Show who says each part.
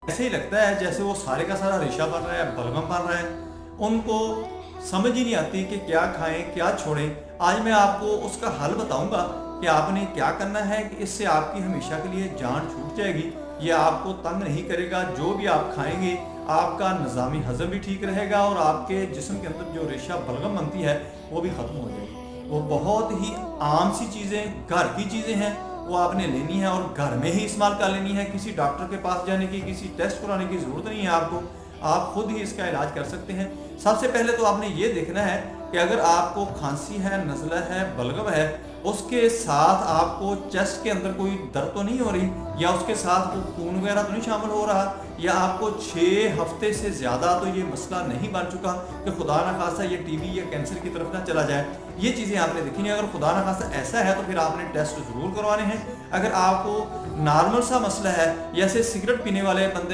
Speaker 1: ऐसे ही लगता है जैसे वो सारे का सारा रेशा बन रहा है, बलगम बन रहा है। उनको समझ ही नहीं आती कि क्या खाएं क्या छोड़ें। आज मैं आपको उसका हल बताऊंगा कि आपने क्या करना है कि इससे आपकी हमेशा के लिए जान छूट जाएगी। ये आपको तंग नहीं करेगा। जो भी आप खाएंगे आपका निज़ामी हज़म भी ठीक रहेगा और आपके जिस्म के अंदर जो रेशा बलगम बनती है वो भी ख़त्म हो जाएगी। वो बहुत ही आम सी चीज़ें, घर की चीज़ें हैं, वो आपने लेनी है और घर में ही इस्तेमाल कर लेनी है। किसी डॉक्टर के पास जाने की, किसी टेस्ट कराने की ज़रूरत नहीं है आपको। आप खुद ही इसका इलाज कर सकते हैं। सबसे पहले तो आपने ये देखना है कि अगर आपको खांसी है, नज़ला है, बलगम है, उसके साथ आपको चेस्ट के अंदर कोई दर्द तो नहीं हो रही, या उसके साथ कोई खून वगैरह तो नहीं शामिल हो रहा, या आपको 6 हफ्ते से ज़्यादा तो ये मसला नहीं बन चुका कि खुदा न खास्ता ये टीबी या कैंसर की तरफ ना चला जाए। ये चीज़ें आपने देखनी है। अगर खुदा न खास्ता ऐसा है तो फिर आपने टेस्ट ज़रूर करवाने हैं। अगर आपको नॉर्मल सा मसला है, जैसे सिगरेट पीने वाले बंदे